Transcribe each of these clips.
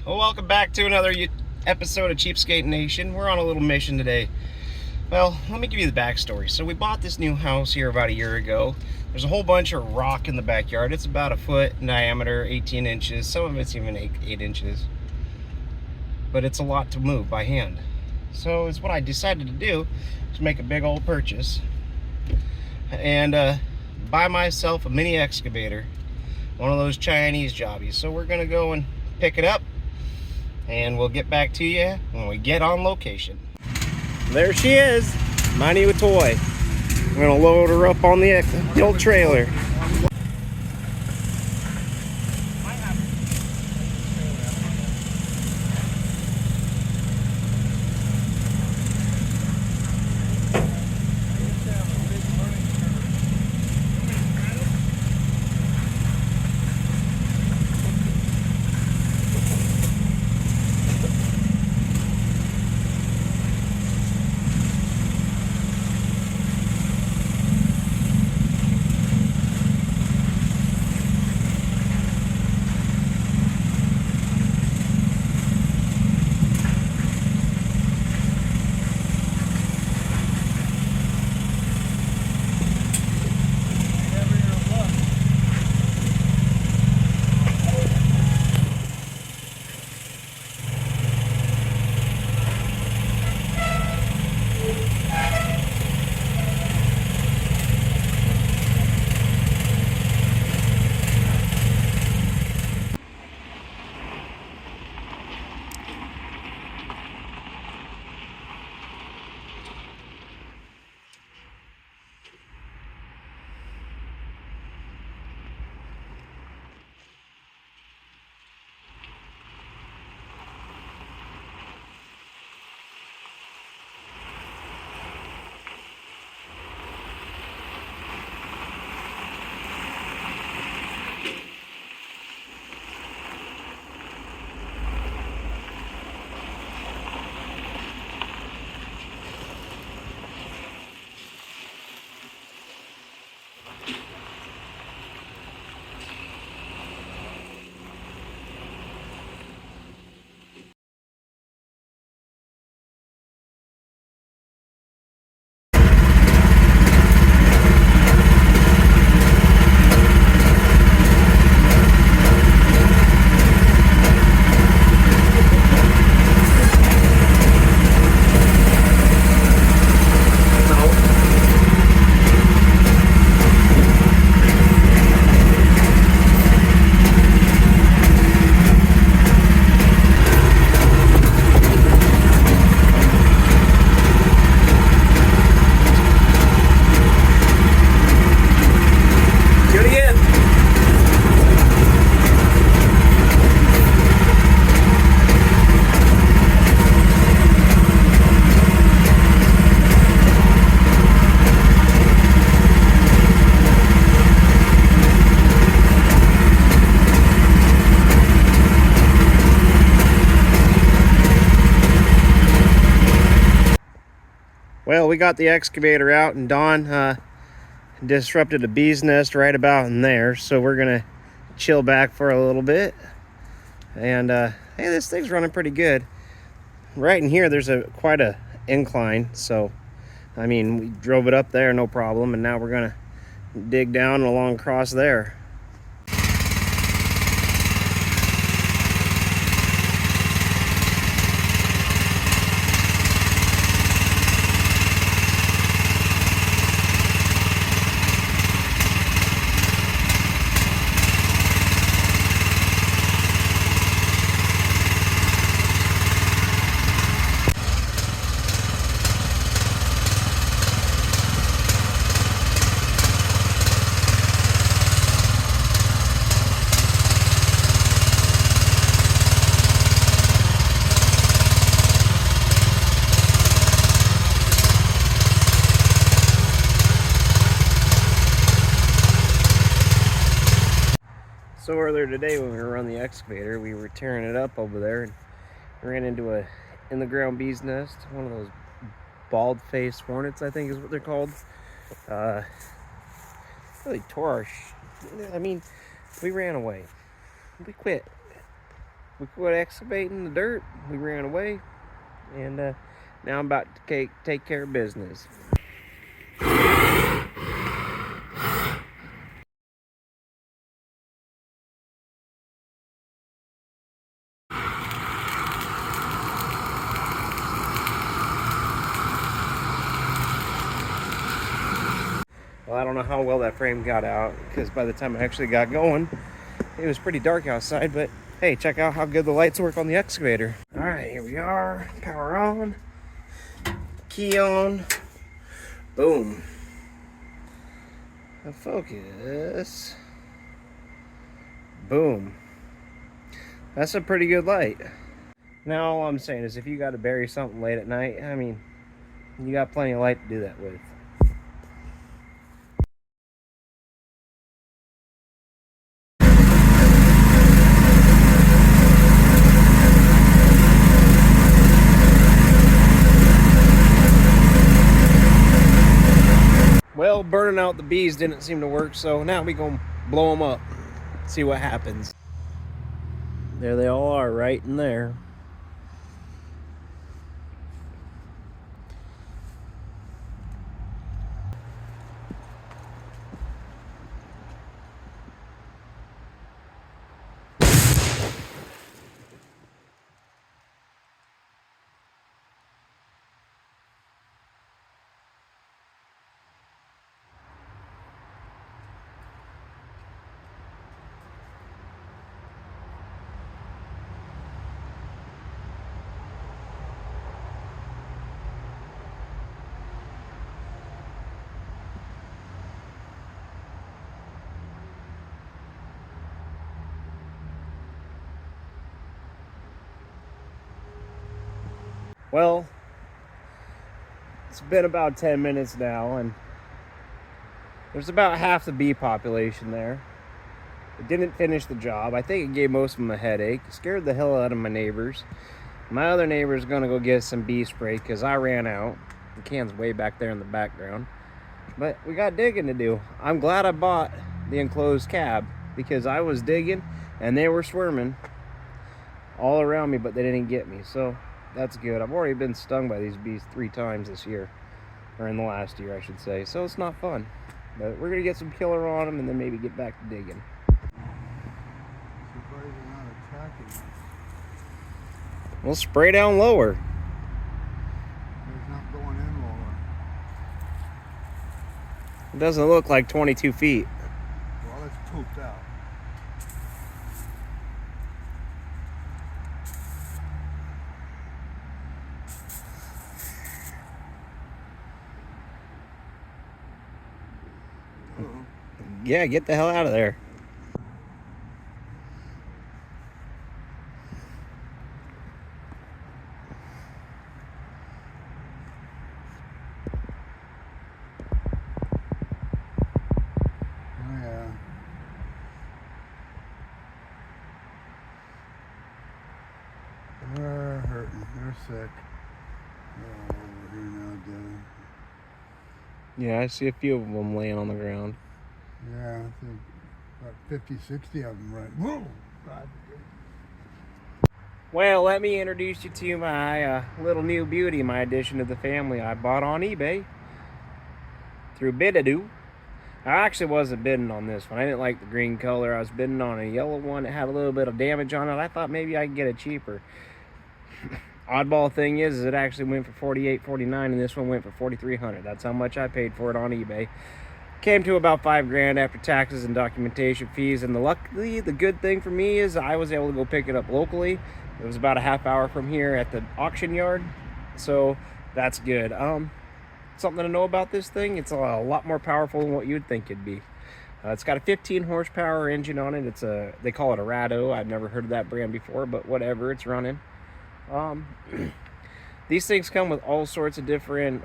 Well, welcome back to another episode of Cheapskate Nation. We're on a little mission today. Well, let me give you the backstory. So we bought this new house here about a year ago. There's a whole bunch of rock in the backyard. It's about a foot in diameter, 18 inches. Some of it's even 8 inches. But it's a lot to move by hand. So it's what I decided to do, is make a big old purchase and buy myself a mini excavator, one of those Chinese jobbies. So we're gonna go and pick it up, and we'll get back to you when we get on location. There she is, my new toy. I'm gonna load her up on the old trailer. Well, we got the excavator out, and Don disrupted a bee's nest right about in there, so we're gonna chill back for a little bit. And hey, this thing's running pretty good. Right in here there's quite a incline, so I mean, we drove it up there no problem, and now we're gonna dig down along across there. So earlier today when we were on the excavator, we were tearing it up over there and ran into a in-the-ground bee's nest, one of those bald-faced hornets, I think is what they're called. Really tore our I mean, we ran away. We quit. we quit excavating the dirt. We ran away, and now I'm about to take care of business. Well, I don't know how well that frame got out, because by the time I actually got going, it was pretty dark outside, but hey, check out how good the lights work on the excavator. All right, here we are. Power on. Key on. Boom. Now focus. Boom. That's a pretty good light. Now all I'm saying is if you got to bury something late at night, I mean, you got plenty of light to do that with. Well, burning out the bees didn't seem to work, so now we gonna blow them up. See what happens. There they all are, right in there. Well, it's been about 10 minutes now, and there's about half the bee population there. It didn't finish the job. I think it gave most of them a headache. It scared the hell out of my neighbors. My other neighbor's gonna go get some bee spray because I ran out. The can's way back there in the background. But we got digging to do. I'm glad I bought the enclosed cab because I was digging and they were swarming all around me, but they didn't get me. So that's good. I've already been stung by these bees 3 times this year, or in the last year, I should say. So it's not fun. But we're gonna get some killer on them and then maybe get back to digging. Surprised they're not attacking us. We'll spray down lower. It's not going in lower. It doesn't look like 22 feet. Well, it's pooped out. Yeah, get the hell out of there. Oh, yeah. They're hurting. They're sick. Oh, over here now, Denny. Yeah, I see a few of them laying on the ground. Yeah, I think about 50, 60 of them right. Whoa! God. Well, let me introduce you to my little new beauty, my addition to the family I bought on eBay through Bidadoo. I actually wasn't bidding on this one. I didn't like the green color. I was bidding on a yellow one that had a little bit of damage on it. I thought maybe I could get it cheaper. Oddball thing is it actually went for $48.49 and this one went for $4,300. That's how much I paid for it on eBay. Came to about $5,000 after taxes and documentation fees, and luckily the good thing for me is I was able to go pick it up locally. It was about a half hour from here at the auction yard, so that's good. Something to know about this thing, it's a lot more powerful than what you'd think it'd be. It's got a 15 horsepower engine on it. They call it a Rado. I've never heard of that brand before, but whatever, it's running. These things come with all sorts of different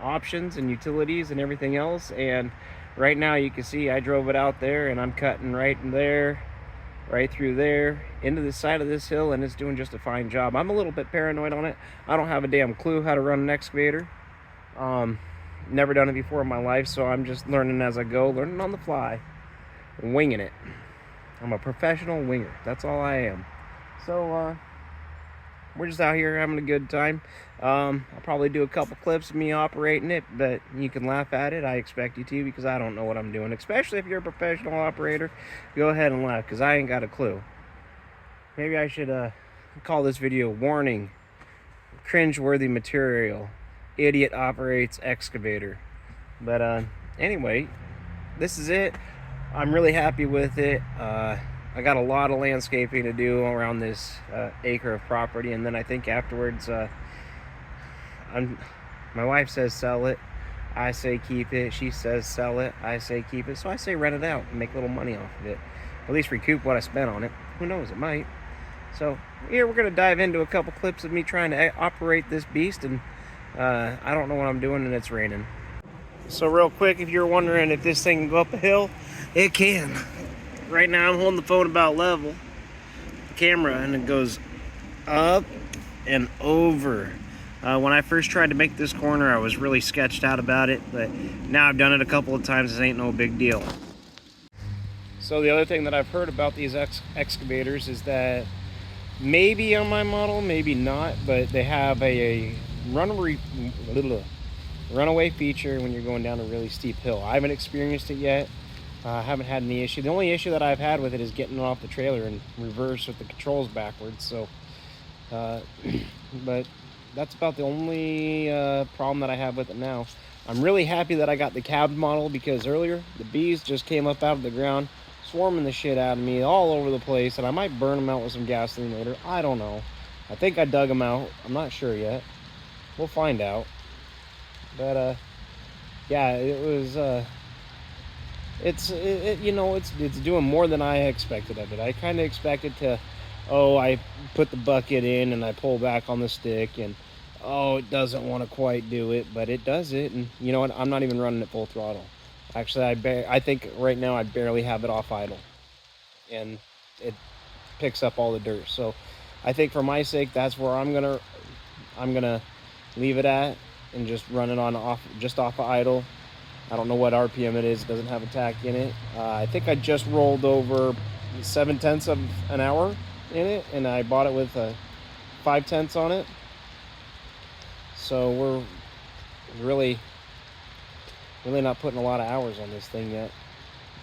options and utilities and everything else, and right now you can see I drove it out there and I'm cutting right in there, right through there into the side of this hill, and it's doing just a fine job. I'm a little bit paranoid on it. I don't have a damn clue how to run an excavator. Never done it before in my life, so I'm just learning as I go, learning on the fly, winging it. I'm a professional winger. That's all I am. So we're just out here having a good time. I'll probably do a couple clips of me operating it, but you can laugh at it. I expect you to, because I don't know what I'm doing. Especially if you're a professional operator, go ahead and laugh, because I ain't got a clue. Maybe I should call this video "Warning: Cringe-worthy material. Idiot operates excavator." But anyway, this is it. I'm really happy with it. I got a lot of landscaping to do around this acre of property, and then I think afterwards, my wife says sell it. I say keep it. She says sell it. I say keep it. So I say rent it out and make a little money off of it. At least recoup what I spent on it. Who knows? It might. So here we're gonna dive into a couple clips of me trying to operate this beast, and I don't know what I'm doing, and it's raining. So real quick, if you're wondering if this thing can go up a hill, it can. Right now I'm holding the phone about level, the camera, and it goes up and over. When I first tried to make this corner, I was really sketched out about it, but now I've done it a couple of times. It ain't no big deal. So the other thing that I've heard about these excavators is that maybe on my model, maybe not, but they have a runaway feature when you're going down a really steep hill. I haven't experienced it yet. I haven't had any issue. The only issue that I've had with it is getting it off the trailer in reverse with the controls backwards. So, but that's about the only problem that I have with it now. I'm really happy that I got the cab model, because earlier the bees just came up out of the ground, swarming the shit out of me all over the place, and I might burn them out with some gasoline later. I don't know. I think I dug them out. I'm not sure yet. We'll find out. But yeah, it was it's doing more than I expected of it. I kind of expected to, I put the bucket in and I pull back on the stick, and it doesn't want to quite do it, but it does it. And you know what? I'm not even running it full throttle. Actually, I think right now I barely have it off idle, and it picks up all the dirt. So I think for my sake, that's where I'm gonna leave it at, and just run it off of idle. I don't know what RPM it is. It doesn't have a tach in it. I think I just rolled over 0.7 of an hour in it, and I bought it with 0.5 on it. So we're really not putting a lot of hours on this thing yet.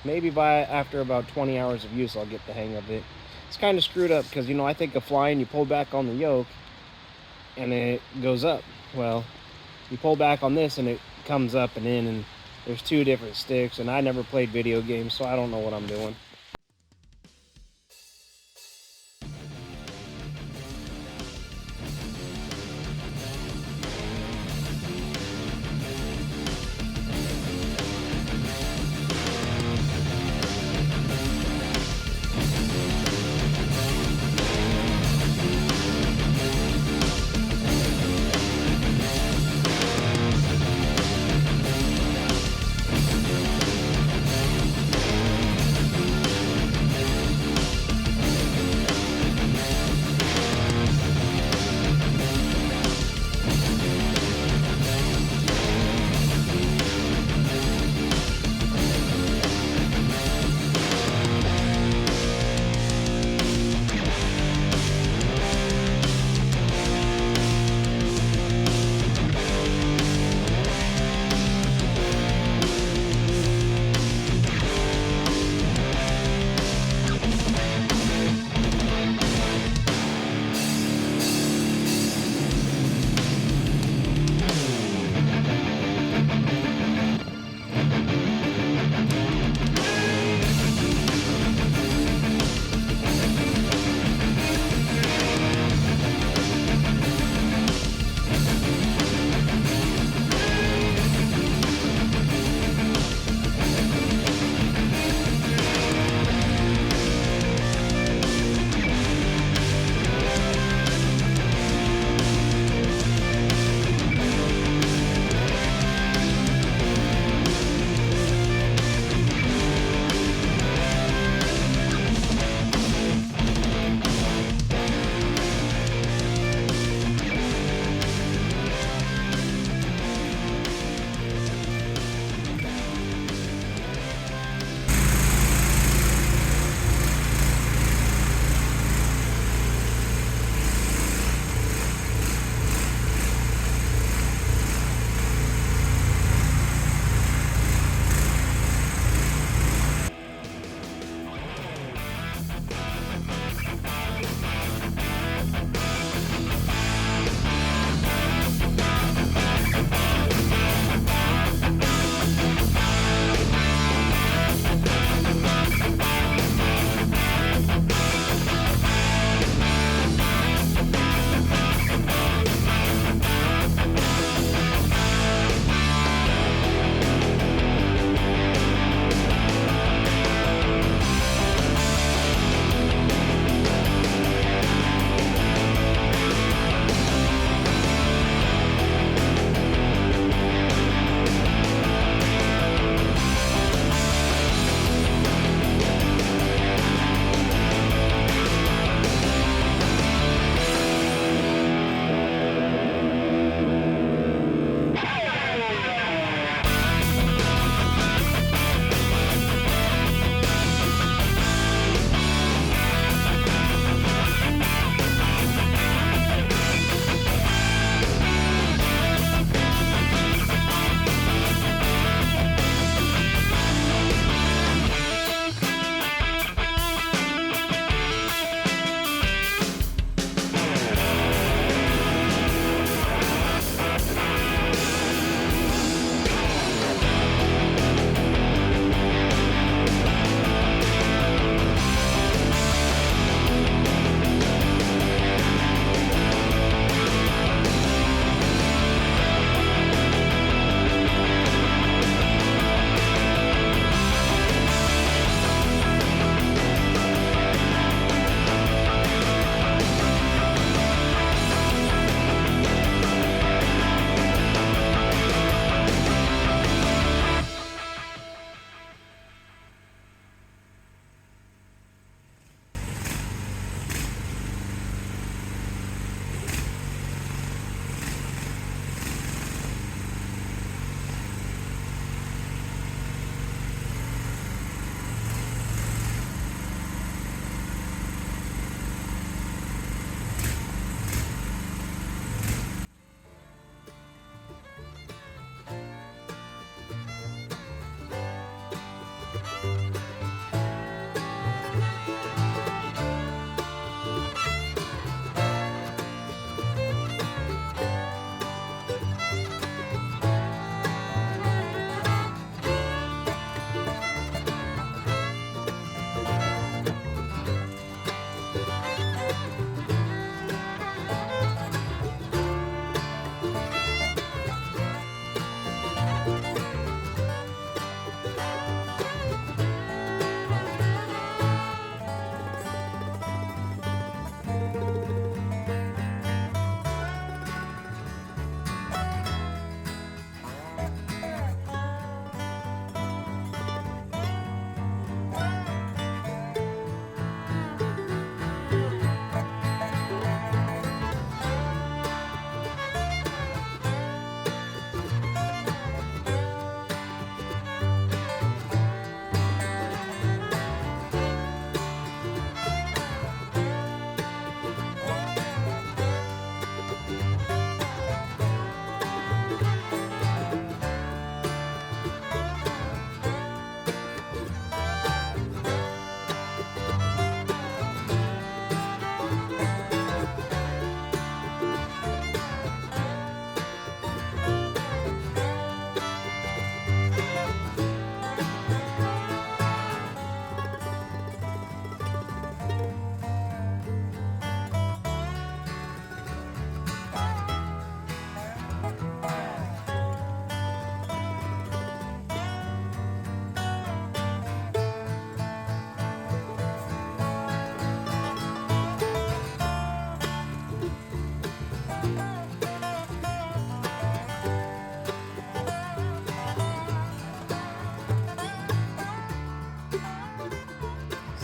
Maybe after about 20 hours of use, I'll get the hang of it. It's kind of screwed up because, I think of flying, you pull back on the yoke and it goes up. Well, you pull back on this and it comes up and in, and there's two different sticks, and I never played video games, so I don't know what I'm doing.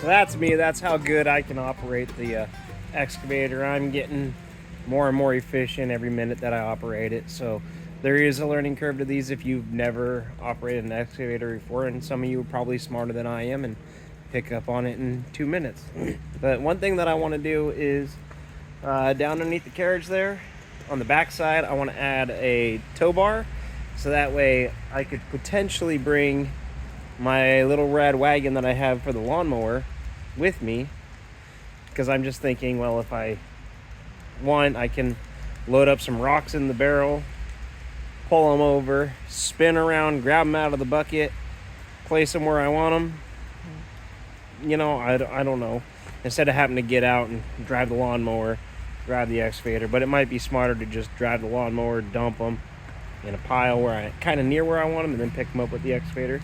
So that's me. That's how good I can operate the excavator. I'm getting more and more efficient every minute that I operate it. So there is a learning curve to these if you've never operated an excavator before, and some of you are probably smarter than I am and pick up on it in 2 minutes. But one thing that I want to do is down underneath the carriage there on the back side, I want to add a tow bar, so that way I could potentially bring my little red wagon that I have for the lawnmower with me, because I'm just thinking, well, if I want, I can load up some rocks in the barrel, pull them over, spin around, grab them out of the bucket, place them where I want them. You know, I don't know, instead of having to get out and drive the lawnmower, drive the excavator. But it might be smarter to just drive the lawnmower, dump them in a pile where I kind of near where I want them, and then pick them up with the excavator.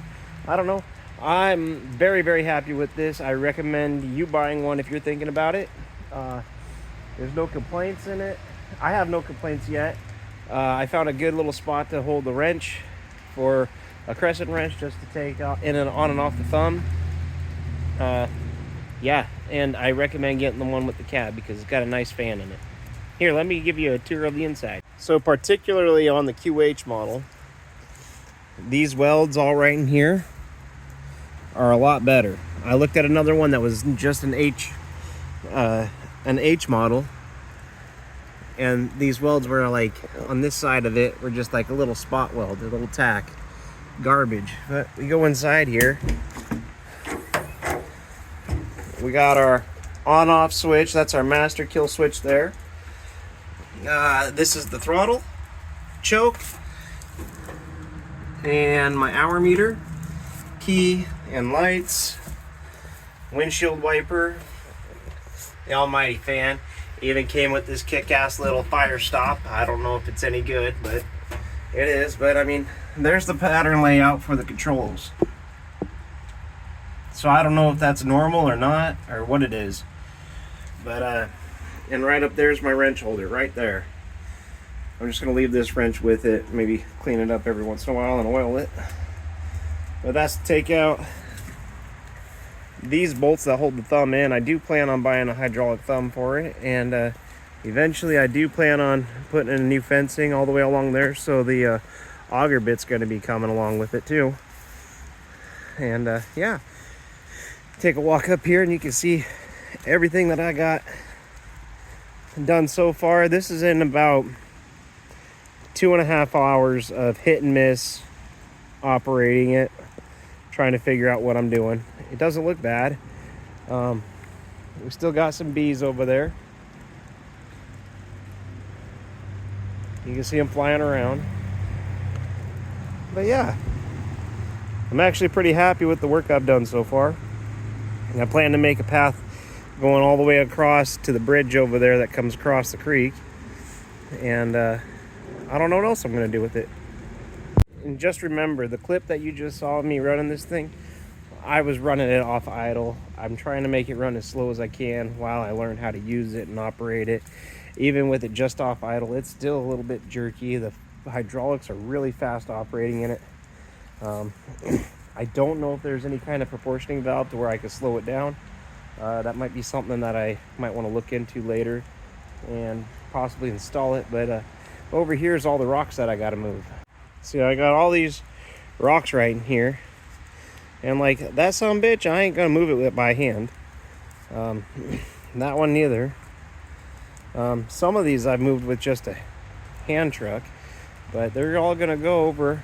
I don't know. I'm very, very happy with this. I recommend you buying one if you're thinking about it. There's no complaints in it. I have no complaints yet. I found a good little spot to hold the wrench for a crescent wrench, just to take in and on and off the thumb. Yeah, and I recommend getting the one with the cab because it's got a nice fan in it. Here, let me give you a tour of the inside. So particularly on the QH model, these welds all right in here are a lot better. I looked at another one that was just an H model, and these welds were like, on this side of it, were just like a little spot weld, a little tack, garbage. But we go inside here. We got our on-off switch. That's our master kill switch there. This is the throttle, choke, and my hour meter, key and lights, windshield wiper, the almighty fan. Even came with this kick-ass little fire stop. I don't know if it's any good, but it is. But I mean, there's the pattern layout for the controls. So I don't know if that's normal or not, or what it is. But and right up there's my wrench holder, right there. I'm just gonna leave this wrench with it, maybe clean it up every once in a while and oil it. But that's to take out these bolts that hold the thumb in. I do plan on buying a hydraulic thumb for it, and eventually I do plan on putting in a new fencing all the way along there, so the auger bit's going to be coming along with it too. And yeah, take a walk up here and you can see everything that I got done so far. This is in about 2.5 hours of hit and miss operating it, trying to figure out what I'm doing. It doesn't look bad. We still got some bees over there. You can see them flying around. But yeah, I'm actually pretty happy with the work I've done so far. And I plan to make a path going all the way across to the bridge over there that comes across the creek. And I don't know what else I'm going to do with it. And just remember, the clip that you just saw of me running this thing, I was running it off idle. I'm trying to make it run as slow as I can while I learn how to use it and operate it. Even with it just off idle, it's still a little bit jerky. The hydraulics are really fast operating in it. I don't know if there's any kind of proportioning valve to where I could slow it down. That might be something that I might want to look into later and possibly install it. But over here is all the rocks that I got to move. See, I got all these rocks right in here. And like that sumbitch, I ain't gonna move it by hand. That one neither. Some of these I've moved with just a hand truck, but they're all gonna go over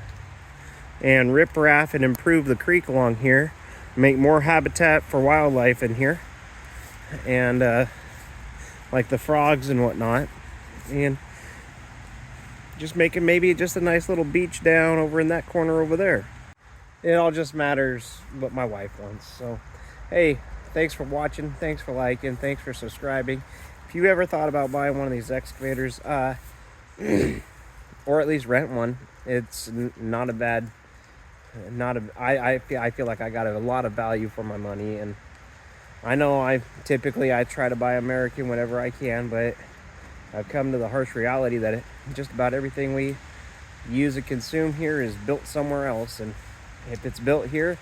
and rip-raff and improve the creek along here, make more habitat for wildlife in here, and like the frogs and whatnot, and just making maybe just a nice little beach down over in that corner over there. It all just matters what my wife wants. So, hey, thanks for watching. Thanks for liking. Thanks for subscribing. If you ever thought about buying one of these excavators, or at least rent one, it's not a bad, I feel like I got a lot of value for my money. And I know I try to buy American whenever I can, but I've come to the harsh reality that just about everything we use and consume here is built somewhere else. And if it's built here,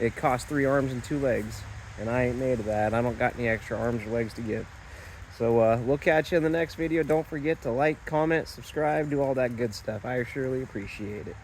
it costs 3 arms and 2 legs. and I ain't made of that. I don't got any extra arms or legs to give. So we'll catch you in the next video. Don't forget to like, comment, subscribe, do all that good stuff. I surely appreciate it.